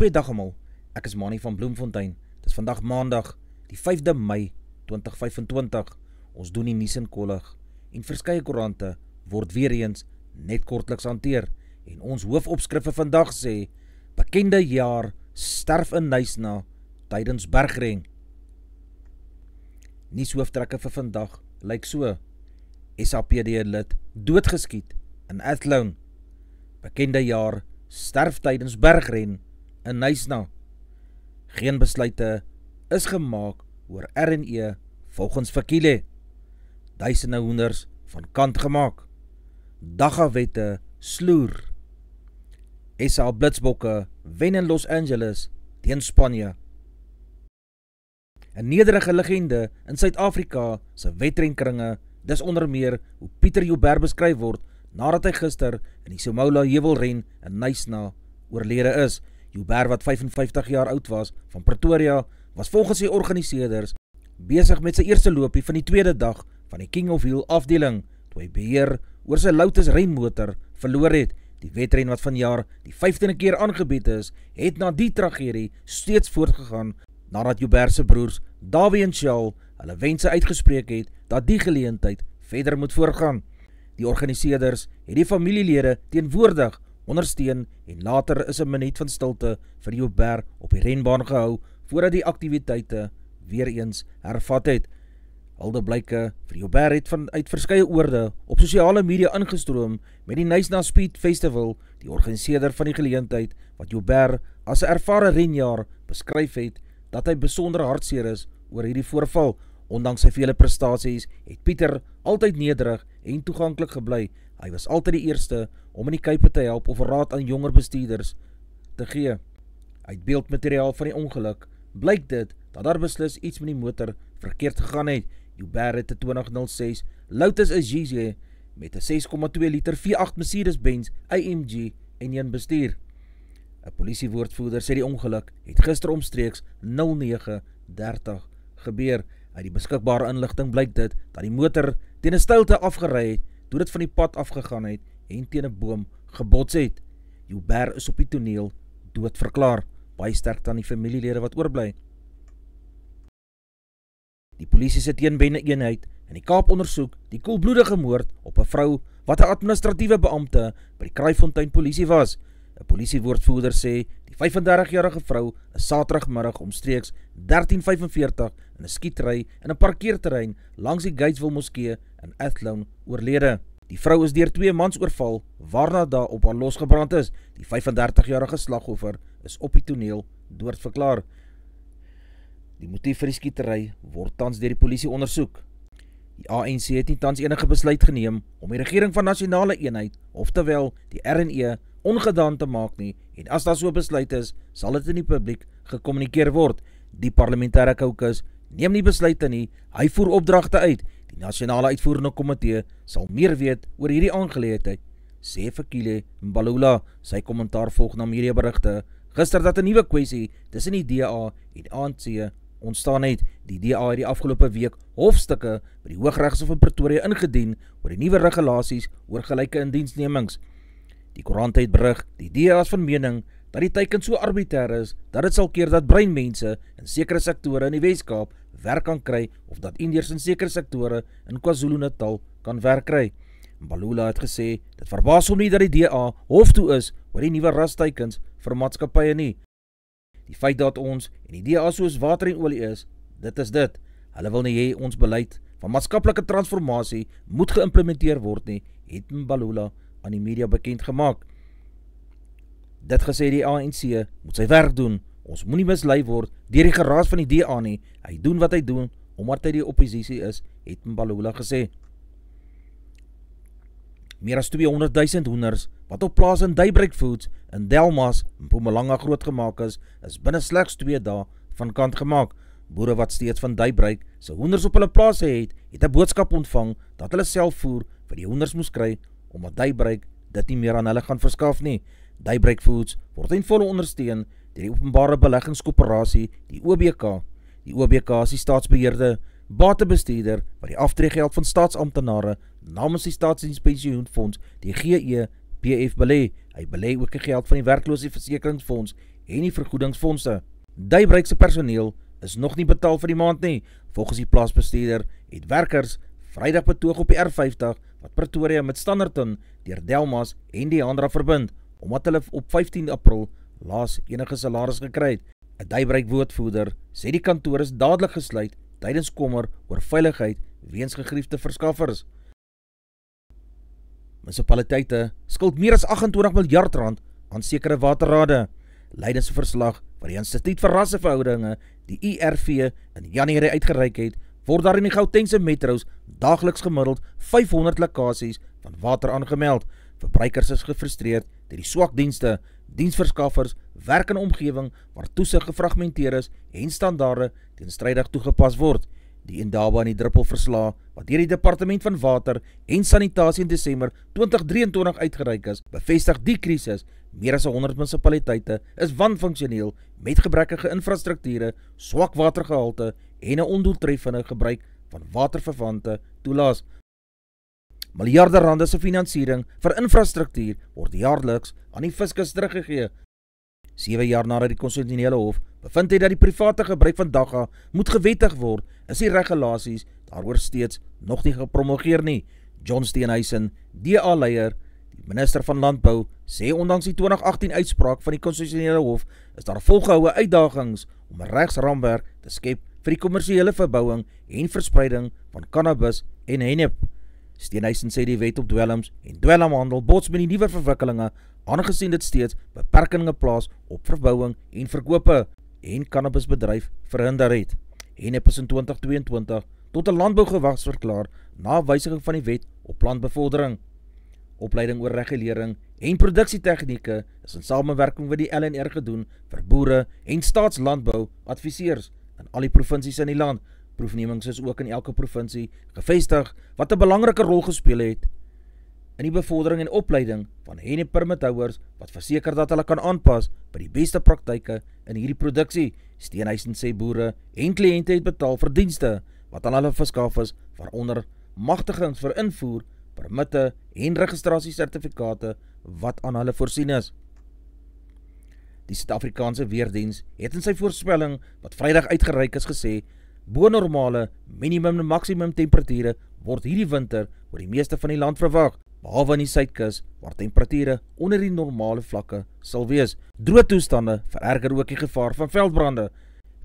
Goeiedag almal, ek is Mani van Bloemfontein. Dit is vandag maandag, die 5de Mei 2025. Ons doen die nuus in kollig en verskeie koerante word weer eens net kortliks hanteer. En ons hoofopskrifte vandag sê, bekende jaar sterf in Knysna tydens bergren. Nuushooftrekke vir vandag lyk so: SAPD lid doodgeskiet in Athlone. Bekende jaar sterf tydens bergren in Knysna. Geen besluite is gemaak oor RNE volgens Vakile. Duisende hoenders van kant gemaak. Daggawette sloer. SA Blitsbokke wen in Los Angeles teen Spanje. 'n nederige legende in Suid-Afrika se wedrenkringe, dis onder meer hoe Pieter Joubert beskryf word nadat hy gister in die Somola heuwelren in Knysna oorlede is. Joubert, wat 55 jaar oud was, van Pretoria, was volgens sy organiseerders besig met sy eerste loopie van die tweede dag van die King of Hill afdeling, toe hy beheer oor sy Lotus renmotor verloor het. Die wedren wat vanjaar die 15de keer aangebied is, het na die tragedie steeds voortgegaan, nadat Joubert se broers, Davie en Shaal, hulle wense uitgespreek het, dat die geleentheid verder moet voortgaan. Die organiseerders het die familielede teenwoordig ondersteun en later is 'n minuut van stilte vir Joubert op die renbaan gehou, voordat die aktiwiteite weer eens hervat het. Huldeblyke vir Joubert het vanuit verskeie oorde op sosiale media ingestroom met die Knysna Speed Festival, die organiseerder van die geleentheid, wat Joubert as 'n ervare renjaer beskryf het, dat hy besonder hartseer is oor hierdie voorval. Ondanks sy vele prestasies het Pieter altyd nederig en toeganklik gebly. Hy was altyd die eerste om in die Kape te help of raad aan jonger bestuurders te gee. Uit beeldmateriaal van die ongeluk blyk dit dat daar beslis iets met die motor verkeerd gegaan het. Joubert het 'n 2006 Lotus Azizia met 'n 6,2 liter V8 Mercedes-Benz AMG N1 bestuur. 'n Polisiewoordvoerder sê die ongeluk het gister omstreeks 09:30 gebeur. Uit die beskikbare inligting blyk dit dat die motor teen 'n stilte afgery het, toe dit van die pad afgegaan het en teen 'n boom gebots het. Joubert is op die toneel dood verklaar. Baie sterkte aan die familielede wat oorbly. Die polisie se teenbende eenheid in die Kaap ondersoek die koelbloedige moord op 'n vrou wat 'n administratiewe beampte by die Kraaifontein polisie was. 'n Polisiewoordvoerder sê die 35-jarige vrou is Saterdagmiddag omstreeks 13:45 in 'n skietery in 'n parkeerterrein langs die Gatesville Moskee in Athlone oorlede. Die vrou is deur 2 mans oorval, waarna daar op haar losgebrand is. Die 35-jarige slagoffer is op die toneel doodverklaar. Die motief vir die skietery word tans deur die polisie ondersoek. Die ANC het nie tans enige besluit geneem om die regering van nasionale eenheid, oftewel die RNE, ongedaan te maak nie, en as daar so besluit is, sal dit in die publiek gekommunikeer word. Die parlementêre caucus neem nie besluite nie, hy voer opdragte uit. Die nasionale uitvoerende komitee sal meer weet oor hierdie aangeleentheid, sê Vakile Mbalula. Sy kommentaar volg na mediaberigte gister dat 'n nuwe kwessie tussen die DA en ANC ontstaan het. Die DA het die afgelope week hofstukke by die Hooggeregshof in Pretoria ingedien oor die nuwe regulasies oor gelyke indiensnemings. Die koerant het berig, die DA is van mening dat die teiken so arbitreer is, dat dit sal keer dat breinmense in sekere sektore in die Weskaap werk kan kry, of dat Indiërs in sekere sektore in KwaZulu-Natal kan werk kry. Mbalula het gesê, dit verbaas hom nie dat die DA hof toe is oor die nuwe rasteikens vir maatskappye nie. Die feit dat ons en die DA soos water en olie is, dit is dit. Hulle wil nie hê ons beleid van maatskaplike transformasie moet geïmplementeer word nie, het Mbalula aan die media bekend gemaak. Dit gesê, die ANC moet sy werk doen. Ons moet nie mislei word deur die geraas van die DA nie. Hy doen wat hy doen omdat hy die oppositie is, het Mbalula gesê. Meer as 200,000 hoenders wat op plaas in Daybreak Foods in Delmas in Mpumalanga grootgemaak is binne slegs 2 dae van kant gemaak. Boere wat steeds van Daybreak se hoenders op hulle plase het 'n boodskap ontvang dat hulle self voer vir die hoenders moes kry, omdat Daybreak dit nie meer aan hulle gaan verskaf nie. Daybreak Foods word in volle ondersteun deur die openbare beleggingskoöperasie, die OBK. Die OBK is die staatsbeheerde batebestuurder wat die aftreegeld van staatsamptenare namens die Staatsdienspensioenfonds, die GEPF belê. Hy belê ook die geld van die werkloosheidsversekeringsfonds en die vergoedingsfondse. Daybreak se personeel is nog nie betaal vir die maand nie. Volgens die plaasbestuurder het werkers Vrydag betoog op die R50 wat Pretoria met Standerton deur Delmas en die Andra verbind, omdat hulle op 15 April laas enige salaris gekry het. 'n Daybreak woordvoerder sê die kantoor is dadelik gesluit tydens kommer oor veiligheid weens gegriefde verskaffers. Munisipaliteite skuld meer as 28 miljard rand aan sekere waterrade. Leidens verslag wat die Instituut vir Rasseverhoudinge, die IRV, in Januarie uitgereik het, word daar in die Gautengse metros daagliks gemiddeld 500 lekkasies van water aangemeld. Verbruikers is gefrustreerd deur die swak dienste, diensverskaffers, werk in 'n omgewing waar toesig gefragmenteer is en standaarde teenstrydig toegepas word. Die Indaba en die Druppel verslae wat deur die Departement van Water en Sanitasie in Desember 2023 uitgereik is, bevestig die krisis. Meer as 100 munisipaliteite is wanfunksioneel met gebrekkige infrastrukture, swak watergehalte en 'n ondoeltreffende gebruik van waterverwante toelaas. Miljarde rande se finansiering vir infrastruktuur word jaarliks aan die fiskus teruggegee. 7 jaar nadat die konstitusionele hof bevind het dat die private gebruik van dagga moet gewettig word, is die regulasies daaroor steeds nog nie gepromulgeer nie. John Steenhuisen, DA-leier, die minister van Landbou, sê ondanks die 2018 uitspraak van die konstitusionele hof is daar volgehoue uitdagings om 'n regsraamwerk te skep vir die kommersiële verbouing en verspreiding van cannabis en hennep. Steenhuisen sê die wet op dwelms en dwelmhandel bots met die nuwe verwikkelinge, aangesien dit steeds beperkings plaas op verbouing en verkope en cannabisbedryf verhinder het. Hennep is in 2022 tot 'n landbougewas verklaar na wysiging van die wet op plantbevordering. Opleiding oor regulering en produksietegnieke is in samewerking met die LNR gedoen vir boere en staatslandbou adviseurs in al die provinsies in die land. Proefnemings is ook in elke provinsie gevestig wat 'n belangrike rol gespeel het in die bevordering en opleiding van hennep-permithouers wat verseker dat hulle kan aanpas by die beste praktyke in hierdie produksie. Steenhuisen sê boere en kliënte het betaal vir dienste wat aan hulle verskaf is, waaronder magtigings vir invoer, permitte en registrasiesertifikate wat aan hulle voorsien is. Die Suid-Afrikaanse Weerdiens het in sy voorspelling wat Vrydag uitgereik is gesê, bo-normale minimum en maksimum temperature word hierdie winter oor die meeste van die land verwag, behalwe in die suidkus waar temperature onder die normale vlakke sal wees. Droë toestande vererger ook die gevaar van veldbrande.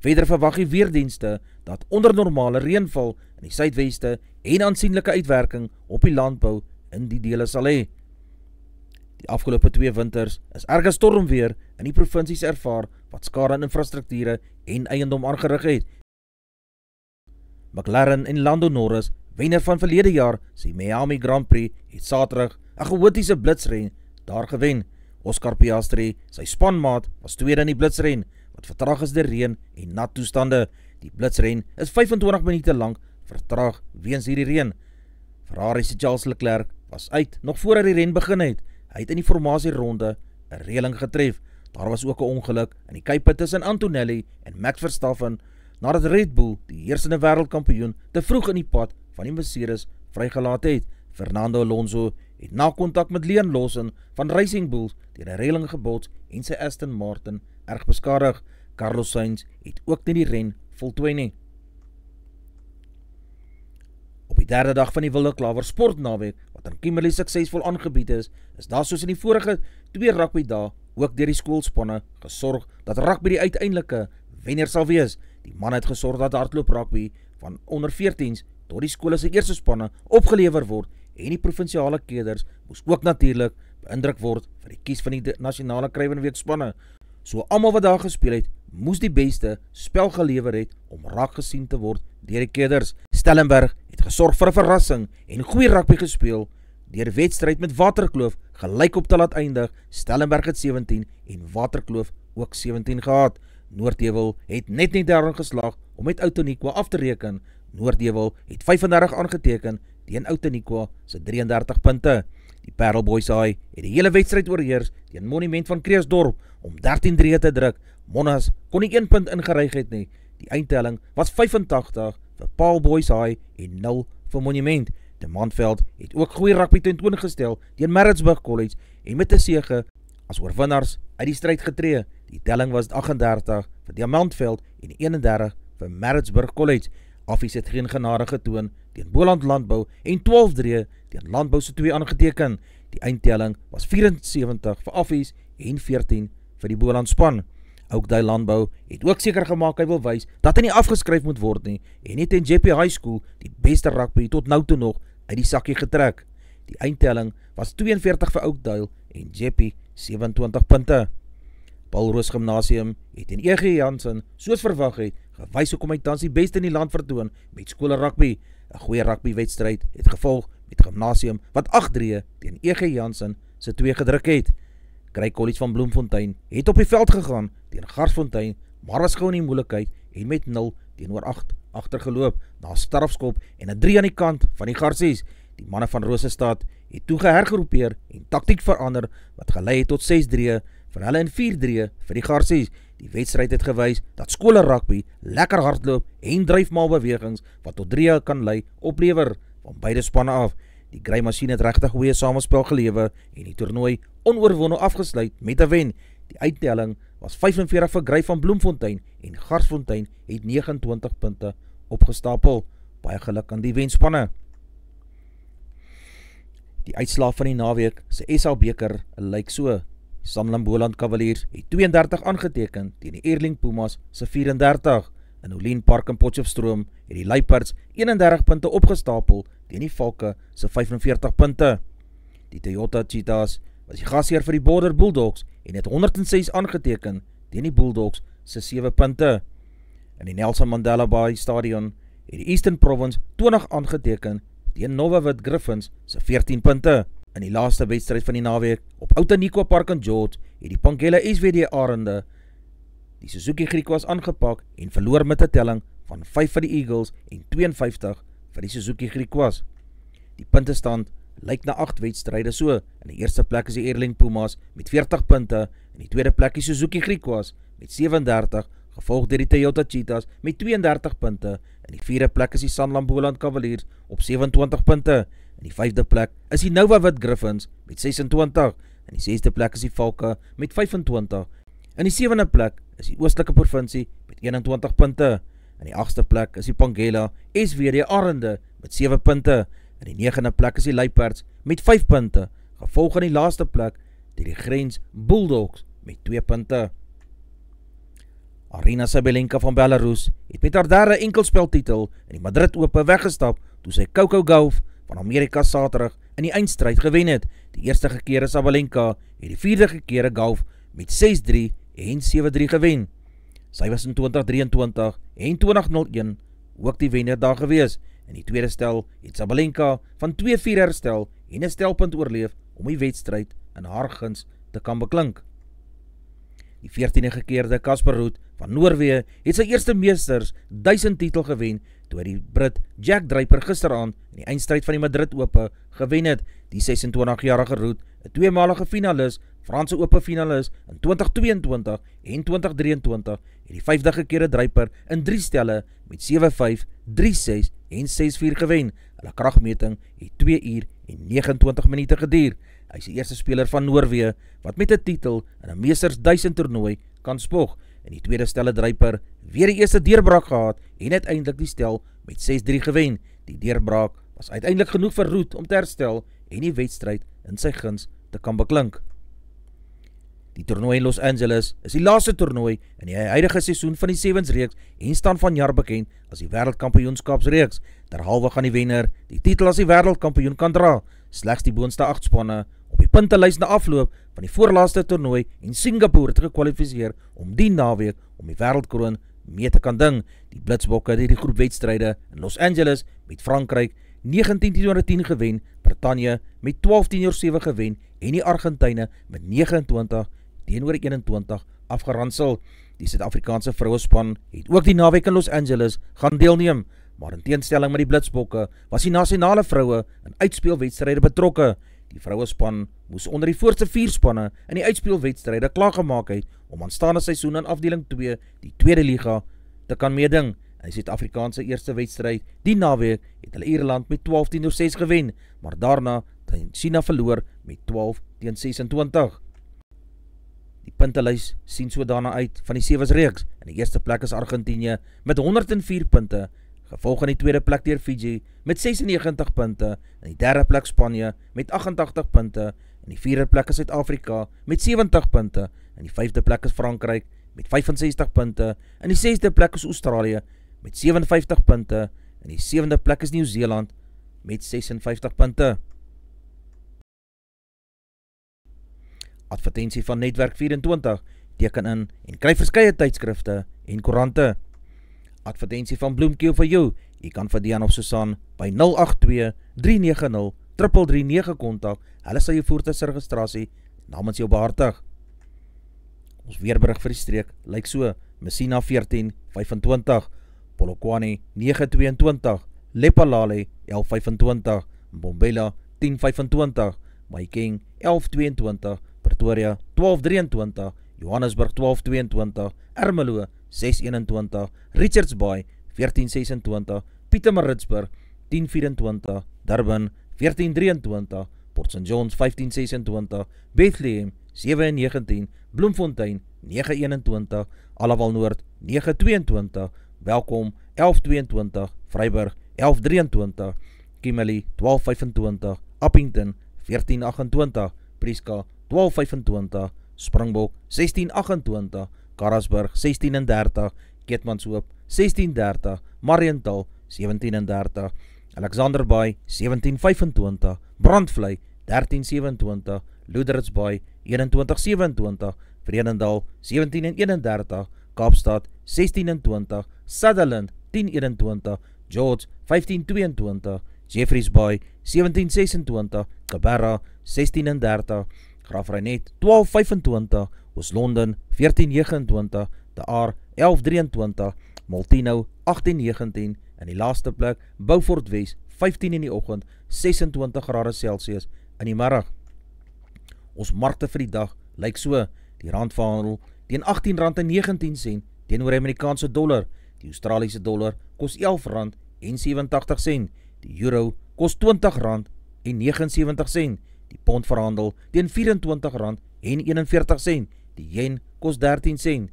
Verder verwag die weerdienste dat onder normale reënval in die suidweste en aansienlike uitwerking op die landbou in die dele sal hê. Die afgelope 2 winters is erge stormweer in die provinsies ervaar wat skade aan infrastrukture en eiendom aangerig het. McLaren en Lando Norris, wenner van verlede jaar se Miami Grand Prix, het Saterdag 'n chaotiese blitsren daar gewen. Oscar Piastri, sy spanmaat, was tweede in die blitsren wat vertraag is deur reën en nat toestande. Die blitsren is 25 minute lank vertraag weens hierdie reën. Ferrari se Charles Leclerc was uit nog voordat die ren begin het. Hy het in die formasieronde 'n reëling getref. Daar was ook 'n ongeluk in die kuipe tussen Antonelli en Max Verstappen nadat Red Bull, die heersende wêreldkampioen, te vroeg in die pad van die Mercedes vrygelaat het. Fernando Alonso het na kontak met Leon Lawson van Racing Bulls deur 'n reëling gebots en sy Aston Martin erg beskadig. Carlos Sainz het ook nie die ren voltooi nie. Op die 3de dag van die Wilde Klawer sportnaweek wat aan Kimberley suksesvol aangebied is daar soos in die vorige 2 rugbydae ook deur die skoolspanne gesorg dat rugby die uiteindelike wenner sal wees. Die man het gesorg dat hardloop rugby van onder 14s tot die skole se eerste spanne opgelewer word en die provinsiale keders moes ook natuurlik beïndruk word vir die kies van die nasionale Kruiwenweek spanne. So almal wat daar gespeel het, moes die beste spel gelewer het om raak gesien te word deur die keders. Stellenberg het gesorg vir 'n verrassing en goeie rugby gespeel deur wedstryd met Waterkloof gelyk op te laat eindig. Stellenberg het 17 en Waterkloof ook 17 gehad. Noordheuwel het net nie daarin geslaag om met Outeniqua af te reken. Noordheuwel het 35 aangeteken teen Outeniqua se 33 punte. Die Parel Boys High het die hele wedstryd oorheers teen Monument van Kreeusdorp om 13-3 te druk. Monnas kon nie 1 punt ingeryg het nie. Die eindtelling was 85 vir Paarl Boys High en 0 vir Monument. De Manveld het ook goeie rugby tentoongestel teen Maritzburg College en met 'n sege as oorwinnaars uit die stryd getree. Die telling was 38 vir Diamantveld en 31 vir Maritzburg College. Affies het geen genade getoon teen Boland Landbou en 12-3 teen Landbou se 2 aangeteken. Die eindtelling was 74 vir Affies en 14 vir die Boland span. Oakdale Landbou het ook seker gemaak hy wil wys dat hy nie afgeskryf moet word nie en het in JP High School die beste rugby tot nou toe nog uit die sakkie getrek. Die eindtelling was 42 vir Oakdale en JP 27 punte. Paulroos Gymnasium het en EG Jansen, soos verwag het, gewys hoekom hy tans die beste in die land vertoon met skole rugby. 'n Goeie rugbywedstryd het gevolg met Gymnasium wat 8-3 teen EG Jansen se 2 gedruk het. Grey College van Bloemfontein het op die veld gegaan teen Garsfontein, maar was gou in die moeilikheid en met 0 teenoor 8 agtergeloop na strafskop en 'n 3 aan die kant van die Garsies. Die manne van Rosestad het toe gehergeroepeer en taktiek verander wat gelei het tot 6-3 vir hulle en 4-3 vir die Garsies. Die wedstryd het gewys dat skole rugby lekker hardloop en dryfmaalbewegings wat tot 3 kan lei oplewer van beide spanne af. Die Grey Machine het regtig goeie samespel gelewe en die toernooi onoorwonde afgesluit met 'n wen. Die uittelling was 45 vir Grey van Bloemfontein en Garsfontein het 29 punte opgestapel. Baie geluk aan die wenspanne. Die uitslaaf van die naweek se SA beker lyk so. Sanlam Boland Cavaliers het 32 aangeteken teen die Erling Pumas se 34. In Olien Park in Potchefstroom het die Luiperds 31 punte opgestapel teen die Valke se 45 punte. Die Toyota Cheetahs was die gasheer vir die Border Bulldogs en het 106 aangeteken teen die Bulldogs se 7 punte. In die Nelson Mandela Bay Stadion het die Eastern Province 20 aangeteken teen Nowawit Griffins se 14 punte. In die laaste wedstryd van die naweek op Outeniqua Park in George het die Pangela SWD Arende die Suzuki Griquas aangepak en verloor met 'n telling van 5 vir die Eagles en 52 vir die Suzuki Griquas. Die puntestand lyk na 8 wedstryde so. In die eerste plek is die Erling Pumas met 40 punte, in die tweede plek die Suzuki Griquas met 37, gevolg deur die Toyota Cheetahs met 32 punte. In die vierde plek is die Sanlam Boland Cavaliers op 27 punte. In die vyfde plek is die Nowawit Griffins met 26. In die sesde plek is die Valke met 25. In die sewende plek is die Oostelike Provinsie met 21 punte. In die agste plek is die Pangela SWD Arende met 7 punte. In die negende plek is die Luiperds met 5 punte, gevolg in die laaste plek deur die Grens Bulldogs met 2 punte. Aryna Sabalenka van Belarus het met haar derde enkelspeltitel in die Madrid Ope weggestap toe sy Coco Gauff van Amerika Saterdag in die eindstryd gewen het. Die eerste gekeerde Sabalenka het die vierde gekeerde Gauff met 6-3 en 7-3 gewen. Sy was in 2023 en 2001 ook die wenner daar gewees. In die tweede stel het Sabalenka van 2-4 herstel en 'n stelpunt oorleef om die wedstryd in haar guns te kan beklink. Die 14de gekeerde Casper Ruud van Noorwe het sy eerste meesters 1000 titel gewen toe die Brit Jack Draper gisteraand in die eindstryd van die Madrid Ope gewen het. Die 26-jarige Ruud, 'n tweemalige finalis, Franse Ope finalis in 2022 en 2023, het die 5de gekeerde Draper in 3 stelle met 7-5, 3-6 en 6-4 gewen. Hulle kragmeting het 2 uur en 29 minute geduur. Hy is die eerste speler van Noorwe wat met 'n titel in 'n Meesters 1000 toernooi kan spog. In die tweede stelle Draper weer die eerste deurbraak gehad en uiteindelik die stel met 6-3 gewen. Die deurbraak was uiteindelik genoeg vir Ruud om te herstel en die wedstryd in sy guns te kan beklink. Die toernooi in Los Angeles is die laaste toernooi in die huidige seisoen van die Sevens reeks en staan vanjaar bekend as die wêreldkampioenskapsreeks. Derhalwe gaan die wenner die titel as die wêreldkampioen kan dra. Slegs die boonste 8 spanne op die puntelys na afloop van die voorlaaste toernooi en Singapore het gekwalifiseer om die naweek om die wêreldkroon mee te kan ding. Die Blitsbokke het die groepwedstryde in Los Angeles met Frankryk 19-10 gewen, Brittanje met 12-7 gewen en die Argentyne met 29-21 afgeransel. Die Suid-Afrikaanse vrouespan het ook die naweek in Los Angeles gaan deelneem, maar in teenstelling met die Blitsbokke was die nasionale vroue in uitspeelwedstryde betrokke. Die vrouespan moes onder die voorste 4 spanne in die uitspeelwedstryde klaargemaak het om aanstaande seisoen in afdeling 2, die tweede liga, te kan meeding. In die Suid-Afrikaanse eerste wedstryd die naweek het hulle Ierland met 12-6 gewen, maar daarna teen China verloor met 12-26. Die puntelys sien so daarna uit van die sewes reeks. In die eerste plek is Argentinië met 104 punte, gevolg in die tweede plek deur Fiji met 96 punte, in die derde plek Spanje met 88 punte, in die vierde plek is Suid-Afrika met 70 punte, in die vyfde plek is Frankryk met 65 punte, in die sesde plek is Australië met 57 punte, in die sewende plek is Nieu-Seeland met 56 punte. Advertensie van Netwerk 24, teken in en kry verskeie tydskrifte en koerante. Advertensie van Bloemkeel vir jou, jy kan vir Dian of Susan by 082-390-3339 kontak, hulle sal jou voertuigregistrasie namens jou behartig. Ons weerberig vir die streek lyk so: Messina 14:25, Polokwane 9:22, Lephalale 11:25, Mbombela 10:25, Mahikeng 11:22, Pretoria 12:23, Johannesburg 12:22, Ermelo 6:21, Richards Bay 14:26, Pietermaritzburg 10:24, Durban 14:23, Port St Johns 15:26, Bethlehem 7:19, Bloemfontein 9:21, Alawal Noord 9:22, Welkom 11:22, Vryburg 11:23, Kimberley 12:25, Appington 14:28, Prieska 12:25, Springbok 16:28, Karasburg 16:30, Keetmanshoop 16:30, Mariental 17:30, Alexander Bay 17:25, Brandvlei 13:27, Loederits Bay 21:27, Vredendal 17:31, Kaapstad 16:20, Sutherland 10:21, George 15:22, Jeffreys Bay 17:26, Cabarra 16:30, Graafreinet 12:25, Oos-London 14:29, De Aar 11:23, Multino 18:19 en die laaste plek Beaufort Wes 15 in die oggend, 26 grade Celsius in die middag. Ons markte vir die dag lyk so: die rand verhandel teen R18.19 teenoor die Amerikaanse dollar, die Australiese dollar kos R11.87, die euro kos R20.79, die pond verhandel teen $24.41, die yen kos 13 sent,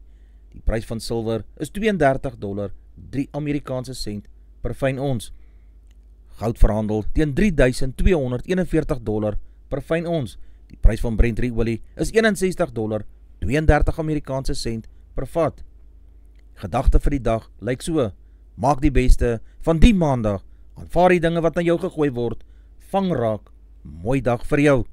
die prys van silwer is $32.03 Amerikaanse sent per fyn ons. Goud verhandel teen $3,241 per fyn ons, die prys van Brent olie is $61.32 Amerikaanse sent per vat. Gedagte vir die dag lyk so: maak die beste van die maandag, aanvaar die dinge wat aan jou gegooi word, vang raak, mooi dag vir jou.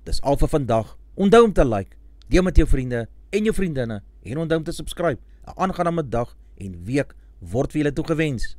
Dis al vir vandag, onthou om te like, deel met jou vriende en jou vriendinne, en onthou om te subscribe. 'n aangename dag en week word vir julle toegewens.